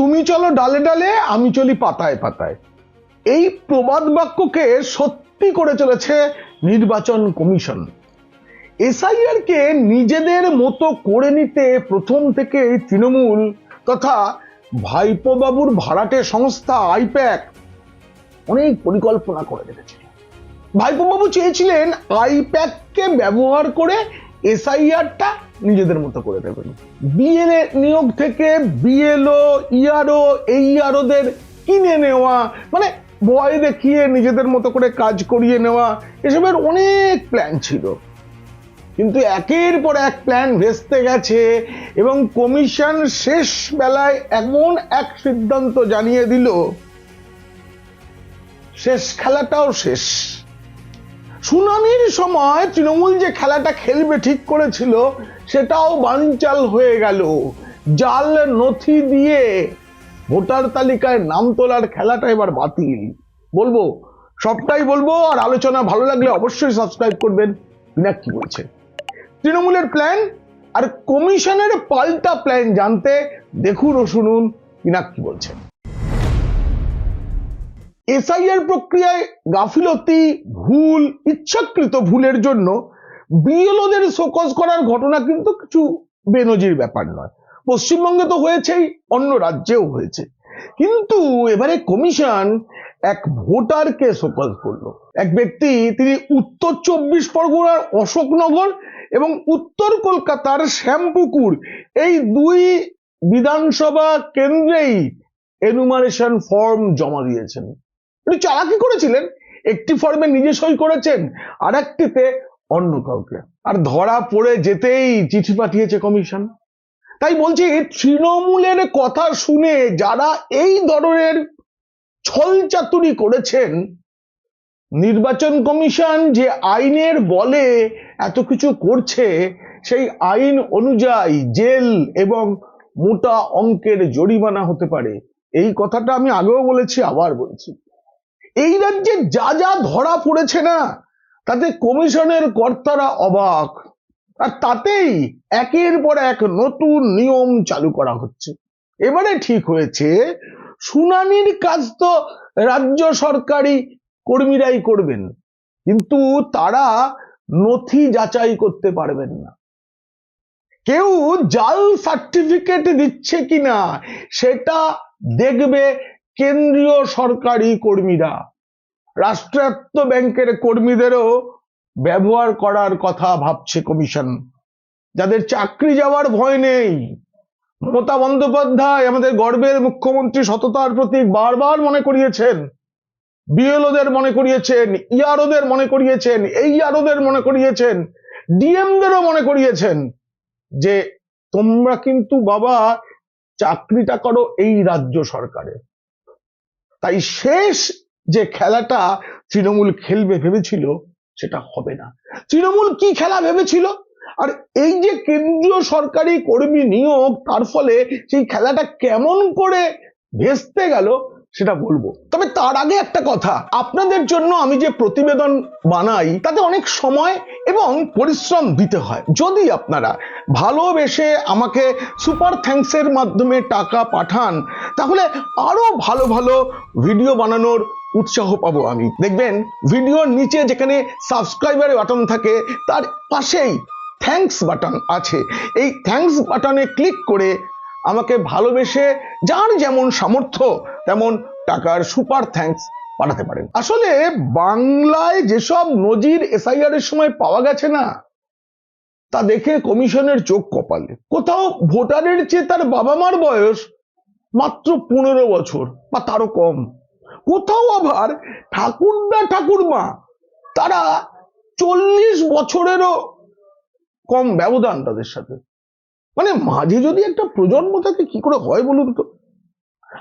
তুমি চলো ডালে ডালে, আমি চলি পাতায় পাতায়। এই প্রবাদ বাক্যকে সত্যি করে চলেছে নির্বাচন কমিশন। এসআইআর কে নিজেদের মতো করে নিতে প্রথম থেকে তৃণমূল তথা ভাইপো বাবুর ভাড়াটে সংস্থা আইপ্যাক অনেক পরিকল্পনা করে রেখেছিল। ভাইপো বাবু চেয়েছিলেন আইপ্যাককে ব্যবহার করে এসআইআরটা নিজেদের মতো করে দেবেন। বিএলএ নিয়োগ থেকে বিএলও, ইআরও, এইআরওদের কিনে নেওয়া, মানে ভয় দেখিয়ে নিজেদের মতো করে কাজ করিয়ে নেওয়া, এসবের অনেক প্ল্যান ছিল। কিন্তু একের পর এক প্ল্যান ভেস্তে গেছে এবং কমিশন শেষ বেলায় এমন এক সিদ্ধান্ত জানিয়ে দিল, শেষ খেলাটাও শেষ। শুনানির সময় তৃণমূল যে খেলাটা খেলবে ঠিক করেছিল সেটাও বানচাল হয়ে গেল। জাল নথি দিয়ে ভোটার তালিকায় নাম তোলার খেলাটা এবার বাতিল। বলবো, সবটাই বলবো, আর আলোচনা ভালো লাগলে অবশ্যই সাবস্ক্রাইব করবেন। বিনাক কি বলছে তৃণমূলের প্ল্যান আর কমিশনের পাল্টা প্ল্যান জানতে দেখুন ও শুনুন বিনাক কি বলছে। এসআইআর প্রক্রিয়ায় গাফিলতি, ভুল, ইচ্ছাকৃত ভুলের জন্য বিএলওদের শোকজ করার ঘটনা কিন্তু কিছু বেনজির ব্যাপার নয়। পশ্চিমবঙ্গে তো হয়েছেই, অন্য রাজ্যেও হয়েছে। কিন্তু এবারে কমিশন এক ভোটারকে শোকজ করলো। এক ব্যক্তি, তিনি উত্তর 24 পরগনার অশোকনগর এবং উত্তর কলকাতার শ্যামপুকুর, এই দুই বিধানসভা কেন্দ্রেই এনুমারেশন ফর্ম জমা দিয়েছেন। উনি চালাকি করেছিলেন, একটি ফর্মে নিজে সই করেছেন, আর একটিতে অন্য কাউকে, আর ধরা পড়ে যেতেই চিঠি পাঠিয়েছে কমিশন। তাই বলছি, তৃণমূলের কথা শুনে যারা এই ধরনের ছলচাতুরি করেছেন, নির্বাচন কমিশন যে আইনের বলে এত কিছু করছে, সেই আইন অনুযায়ী জেল এবং মোটা অঙ্কের জরিমানা হতে পারে। এই কথাটা আমি আগেও বলেছি, আবার বলছি। এই রাজ্যে যা যা ধরা পড়েছে না, তাতে কমিশনের কর্তারা অবাক, আর তাতেই একের পর এক নতুন নিয়ম চালু করা হচ্ছে। এবারে ঠিক হয়েছে, শুনানির কাজ তো রাজ্য সরকারি কর্মীরাই করবেন, কিন্তু তারা নথি যাচাই করতে পারবেন না। কেউ জাল সার্টিফিকেট দিচ্ছে কিনা সেটা দেখবে কেন্দ্রীয় সরকারি কর্মীরা। রাষ্ট্রায়ত্ত ব্যাংকের কর্মীদেরও ব্যবহার করার কথা ভাবছে কমিশন, যাদের চাকরি যাওয়ার ভয় নেই। মমতা বন্দ্যোপাধ্যায়, আমাদের গর্বের মুখ্যমন্ত্রী, সততার প্রতীক, বারবার মনে করিয়েছেন, বিএলওদের মনে করিয়েছেন, ইআরওদের মনে করিয়েছেন, এইআরওদের মনে করিয়েছেন, ডিএমদেরও মনে করিয়েছেন যে তোমরা কিন্তু বাবা চাকরিটা করো এই রাজ্য সরকারে। তাই শেষ যে খেলাটা তৃণমূল খেলবে ভেবেছিল, সেটা হবে না। তৃণমূল কি খেলা ভেবেছিল, আর এই যে কেন্দ্রীয় সরকারি কর্মী নিয়োগ, তার ফলে সেই খেলাটা কেমন করে ভেস্তে গেল সেটা বলবো। তবে তার আগে একটা কথা, আপনাদের জন্য আমি যে প্রতিবেদন বানাই তাতে অনেক সময় এবং পরিশ্রম দিতে হয়। যদি আপনারা ভালোবেসে আমাকে সুপার থ্যাঙ্কসের মাধ্যমে টাকা পাঠান, তাহলে আরো ভালো ভালো ভিডিও বানানোর উৎসাহ পাবো আমি। দেখবেন ভিডিওর নিচে যেখানে সাবস্ক্রাইবার বাটন থাকে, তার পাশেই থ্যাঙ্কস বাটন আছে। এই থ্যাঙ্কস বাটনে ক্লিক করে আমাকে ভালোবেসে যার যেমন সামর্থ্য তেমন টাকার সুপার থ্যাঙ্কস পাঠাতে পারেন। আসলে বাংলায় যেসব নজির এসআইআর এর সময় পাওয়া গেছে না, তা দেখে কমিশনের চোখ কপালে। কোথাও ভোটারের চেয়ে তার বাবা মার বয়স মাত্র 15 বছর বা তারও কম, কোথাও আবার ঠাকুরদা ঠাকুরমা তারা 40 বছরেরও কম ব্যবধান তাদের সাথে। মানে মাঝে যদি একটা প্রজন্ম থাকে, কি করে হয় বলুন তো।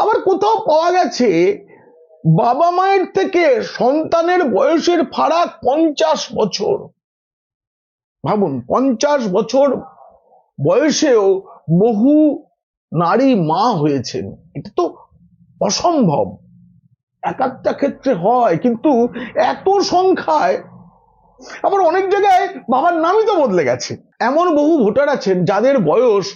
আবার কোথাও পাওয়া গেছে বাবা মায়ের থেকে সন্তানের বয়সের ফারাক 50 বছর। ভাবুন, 50 বছর বয়সেও বহু নারী মা হয়েছেন। এটা তো অসম্ভব। এক একটা ক্ষেত্রে হয়, কিন্তু এত সংখ্যায়। আবার অনেক জায়গায় বাবার নামই তো বদলে গেছে। এমন বহু ভোটার আছেন যাদের বয়স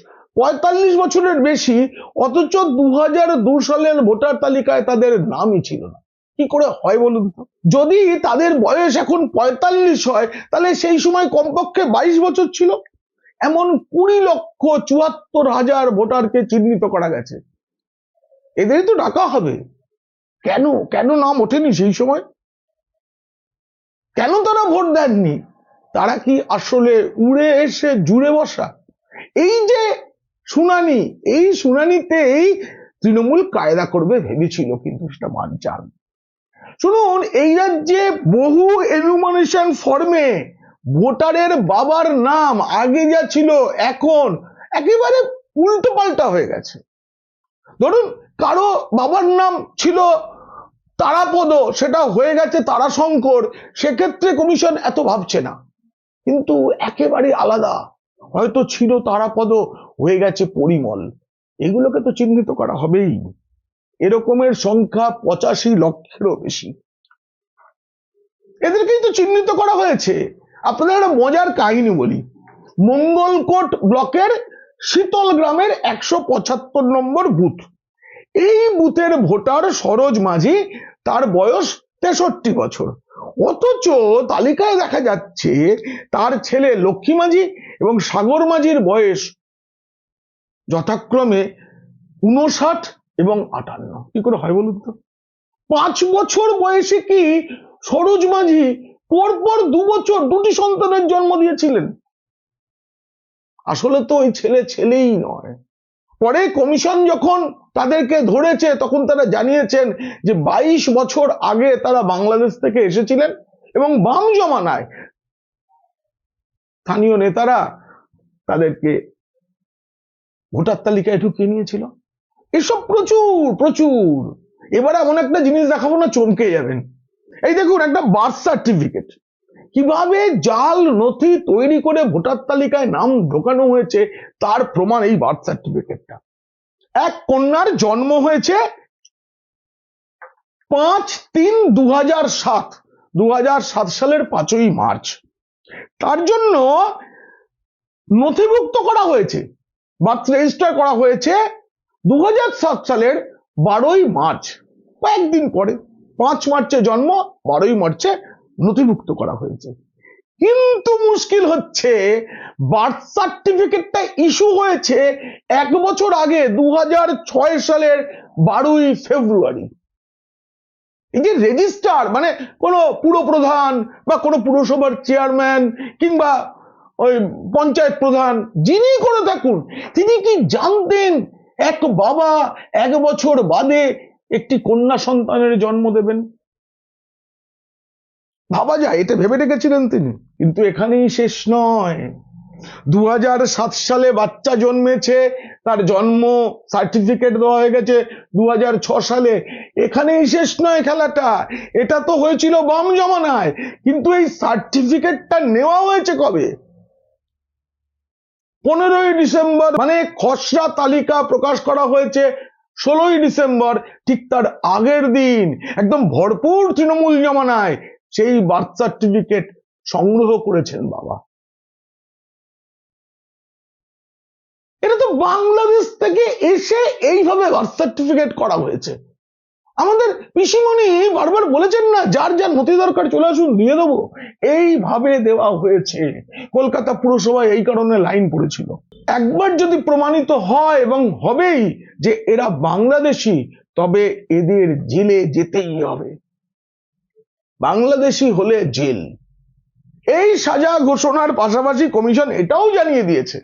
বছরের বেশি, অথচ 2002 সালের ভোটার তালিকায় তাদের নামই ছিল না। কি করে হয় বলুন তো? যদি তাদের বয়স এখন 45 হয়, তাহলে সেই সময় কমপক্ষে 22 বছর ছিল। এমন 20,74,000 ভোটারকে চিহ্নিত করা গেছে। এদেরই তো ডাকা হবে। কেন কেন নাম ওঠেনি সেই সময়? কেন তারা ভোট দেননি? তারা কি আসলে উড়ে এসে জুড়ে বসা? এই যে শুনানি, এই শুনানিতেই তৃণমূল কায়দা করবে ভেবেছিল, কিন্তু সেটা বানচাল। শুনুন, এই রাজ্যে বহু এনুমারেশন ফর্মে ভোটারের বাবার নাম আগে যা ছিল এখন একেবারে উল্টো পাল্টা হয়ে গেছে। ধরুন, কারো বাবার নাম ছিল তারাপদ, সেটা হয়ে গেছে তারাশঙ্কর, সেক্ষেত্রে কমিশন এত ভাবছে না। কিন্তু একেবারে আলাদা, হয়তো ছিল তারাপদ, হয়ে গেছে পরিমল, এগুলোকে তো চিহ্নিত করা হবেই। এরকমের সংখ্যা 85 লক্ষেরও বেশি। এদেরকেই তো চিহ্নিত করা হয়েছে। আপনাদের একটা মজার কাহিনী বলি। মঙ্গলকোট ব্লকের শীতল গ্রামের 175 নম্বর বুথ, এই বুথের ভোটার সরোজ মাঝি, তার বয়স 63 বছর। অথচ তালিকায় দেখা যাচ্ছে তার ছেলে লক্ষ্মী মাঝি এবং সাগর মাঝির বয়স যথাক্রমে 59 এবং 58। কি করে হয় বলুন তো? 5 বছর বয়সে কি সরোজ মাঝি পরপর 2 বছর দুটি সন্তানের জন্ম দিয়েছিলেন? আসলে তো ওই ছেলে ছেলেই নয়। পরে কমিশন যখন তাদেরকে ধরেছে, তখন তারা জানিয়েছেন যে 22 বছর আগে তারা বাংলাদেশ থেকে এসেছিলেন এবং বাম জমানায় স্থানীয় নেতারা তাদেরকে ভোটার তালিকায় ঢুকিয়ে নিয়েছিল। এসব প্রচুর প্রচুর। এবারে এমন একটা জিনিস দেখাবো না, চমকে যাবেন। এই দেখুন, একটা বার্থ সার্টিফিকেট কিভাবে জাল নথি তৈরি করে ভোটার তালিকায় নাম ঢোকানো হয়েছে তার প্রমাণ এই বার্থ সার্টিফিকেটটা। এক কন্যার জন্ম হয়েছে 5/3/2007, 2007 সালের 5ই মার্চ। তার জন্য নথিভুক্ত করা হয়েছে, বার্থ রেজিস্টার করা হয়েছে 2007 সালের 12ই মার্চ, কয়েকদিন পরে। 5 মার্চে জন্ম, 12ই মার্চে নথিভুক্ত করা হয়েছে। কিন্তু মুশকিল হচ্ছে, বার্থ সার্টিফিকেটটা ইস্যু হয়েছে 1 বছর আগে, 2006 সালের 12ই ফেব্রুয়ারি। এই যে রেজিস্টার, মানে কোনো পুরপ্রধান বা কোনো পুরসভার চেয়ারম্যান কিংবা ওই পঞ্চায়েত প্রধান, যিনি করে থাকুন, তিনি কি জানতেন এক বাবা 1 বছর বাদে একটি কন্যা সন্তানের জন্ম দেবেন? ভাবা যায়, এটা ভেবে রেখেছিলেন তিনি। কিন্তু এখানেই শেষ নয়। 2007 সালে বাচ্চা জন্মেছে, তার জন্ম সার্টিফিকেট দেওয়া হয়ে গেছে 2006 সালে। এখানেই শেষ নয় খেলাটা। এটা তো হয়েছিল বাম জমানায়, কিন্তু এই সার্টিফিকেটটা নেওয়া হয়েছে কবে? 15ই ডিসেম্বর, মানে খসড়া তালিকা প্রকাশ করা হয়েছে 16ই ডিসেম্বর। ঠিক তার আগের দিন, একদম ভরপুর তৃণমূল জমানায়, সেই বার্থ সার্টিফিকেট সংগ্রহ করেছেন বাবা। এটা তো বাংলাদেশ থেকে এসে এইভাবে বার্থ সার্টিফিকেট করা হয়েছে। আমাদের পিসিমণি বারবার বলেছেন না, যার যার নথি দরকার চলে আসুন, দিয়ে দেবো। এইভাবে দেওয়া হয়েছে। কলকাতা পুরসভায় এই কারণে লাইন পড়েছিল। একবার যদি প্রমাণিত হয়, এবং হবেই, যে এরা বাংলাদেশি, তবে এদের জেলে যেতেই হবে। বাংলাদেশি হলে জেল। এই সাজা ঘোষণার পাশাপাশি কমিশন এটাও জানিয়ে দিয়েছে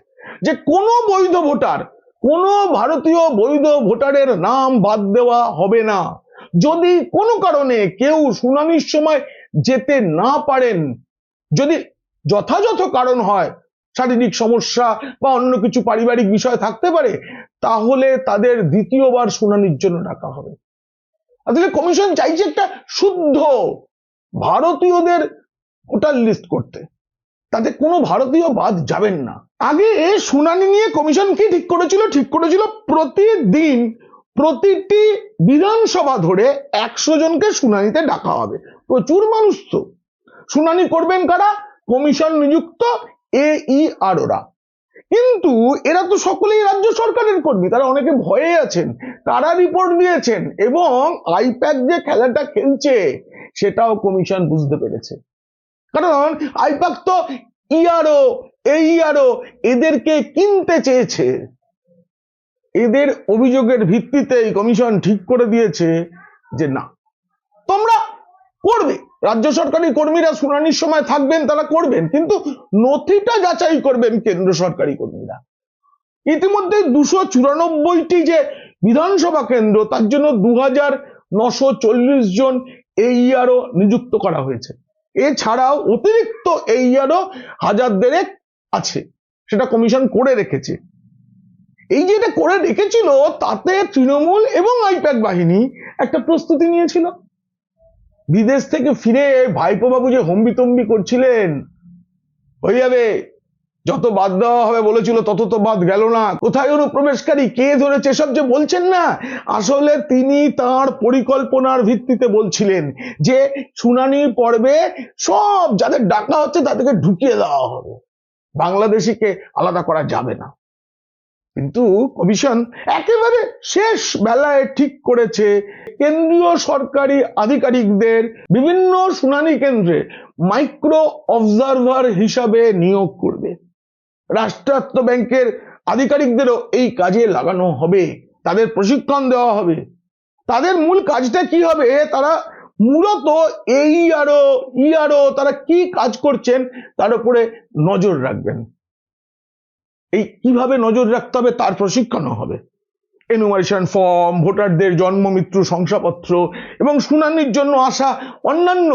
যে কোনো বৈধ ভোটার, কোনো ভারতীয় বৈধ ভোটারের নাম বাদ দেওয়া হবে না। যদি কোনো কারণে কেউ শুনানির সময় যেতে না পারেন, যদি যথাযথ কারণ হয়, শারীরিক সমস্যা বা অন্য কিছু পারিবারিক বিষয় থাকতে পারে, তাহলে তাদের দ্বিতীয়বার শুনানির জন্য ডাকা হবে। আসলে কমিশন চাইছে একটা শুদ্ধ ভারতীয়দের ভোটার লিস্ট করতে, তাতে কোনো ভারতীয় বাদ যাবেন না। আগে শুনানি নিয়ে কমিশন কি ঠিক করেছিল, প্রতিদিন প্রতিটি বিধানসভা ধরে 100 জনকে শুনানিতে ডাকা হবে। প্রচুর মানুষ তো। শুনানি করবেন কারা? কমিশন নিযুক্ত AEROরা। কিন্তু এরা তো সকলেই রাজ্য সরকারের কর্মী, তারা অনেকে ভয়ে আছেন, তারা রিপোর্ট দিয়েছেন, এবং আইপ্যাক যে খেলাটা খেলছে সেটাও কমিশন বুঝতে পেরেছে। কারণ আইপ্যাক তো ইআরও এইআরও এদেরকে কিনতে চেয়েছে। এদের অভিযোগের ভিত্তিতেই কমিশন ঠিক করে দিয়েছে যে না, তোমরা করবে, রাজ্য সরকারি কর্মীরা শুনানির সময় থাকবেন, তারা করবেন, কিন্তু নথিটা যাচাই করবেন কেন্দ্র সরকারি কর্মীরা। ইতিমধ্যে 294টি যে বিধানসভা কেন্দ্র, তার জন্য 2940 জন এইআরও নিযুক্ত করা হয়েছে। এছাড়াও অতিরিক্ত এইআরও 1000 আছে, সেটা কমিশন করে রেখেছে। এই যে এটা করে রেখেছিল, তাতে তৃণমূল এবং আইপ্যাক বাহিনী একটা প্রস্তুতি নিয়েছিল। বিদেশ থেকে ফিরে ভাইপো বাবু যে হম্বিতম্বি করছিলেন, হয়ে যাবে, যত বাদ দেওয়া হবে বলেছিল তত তো বাদ গেল না, কোথায় অনুপ্রবেশকারী, কে ধরেছে, সব যে বলছেন না, আসলে তিনি তার পরিকল্পনার ভিত্তিতে বলছিলেন যে শুনানির পর্বে সব যাদের ডাকা হচ্ছে তাদেরকে ঢুকিয়ে দেওয়া হবে, বাংলাদেশিকে আলাদা করা যাবে না। কিন্তু কমিশন একেবারে শেষ বেলায় ঠিক করেছে কেন্দ্রীয় সরকারি আধিকারিকদের বিভিন্ন শুনানি কেন্দ্রে মাইক্রো অবজারভার হিসাবে নিয়োগ করবে। রাষ্ট্রায়ত্ত ব্যাংকের আধিকারিকদেরও এই কাজে লাগানো হবে, তাদের প্রশিক্ষণ দেওয়া হবে। তাদের মূল কাজটা কি হবে, তারা মূলত ইআরও তারা কি কাজ করছেন তার উপরে নজর রাখবেন। এই কিভাবে নজর রাখতে হবে তার প্রশিক্ষণও হবে। এনুমারেশন ফর্ম, ভোটারদের জন্ম মৃত্যু শংসাপত্র এবং শুনানির জন্য আসা অন্যান্য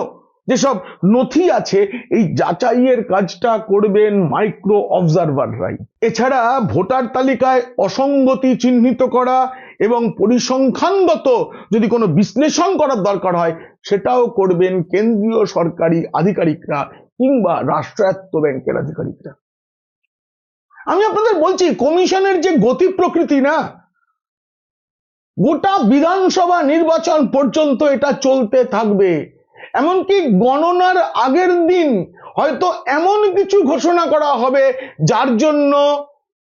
যেসব নথি আছে, এই যাচাইয়ের কাজটা করবেন মাইক্রো অবজারভাররাই। এছাড়া ভোটার তালিকায় অসঙ্গতি চিহ্নিত করা এবং পরিসংখ্যানগত যদি কোনো বিশ্লেষণ করার দরকার হয় সেটাও করবেন কেন্দ্রীয় সরকারি আধিকারিকরা কিংবা রাষ্ট্রায়ত্ত ব্যাংকের আধিকারিকরা। আমি আপনাদের বলছি, কমিশনের যে গতি প্রকৃতি না, গোটা বিধানসভা নির্বাচন পর্যন্ত এটা চলতে থাকবে। এমনকি গণনার আগের দিন হয়তো এমন কিছু ঘোষণা করা হবে যার জন্য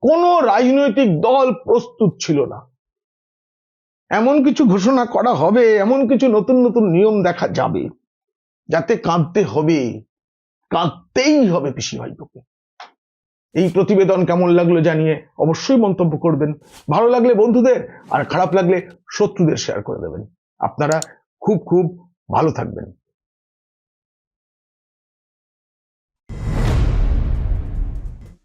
কোনো রাজনৈতিক দল প্রস্তুত ছিল না। এমন কিছু ঘোষণা করা হবে, এমন কিছু নতুন নতুন নিয়ম দেখা যাবে, যাতে কাঁদতে হবে, কাঁদতেই হবে পিসি ভাইপোকে। এই প্রতিবেদন কেমন লাগলো জানিয়ে অবশ্যই মন্তব্য করবেন। ভালো লাগলে বন্ধুদের, আর খারাপ লাগলে শত্রুদের শেয়ার করে দেবেন। আপনারা খুব খুব ভালো থাকবেন।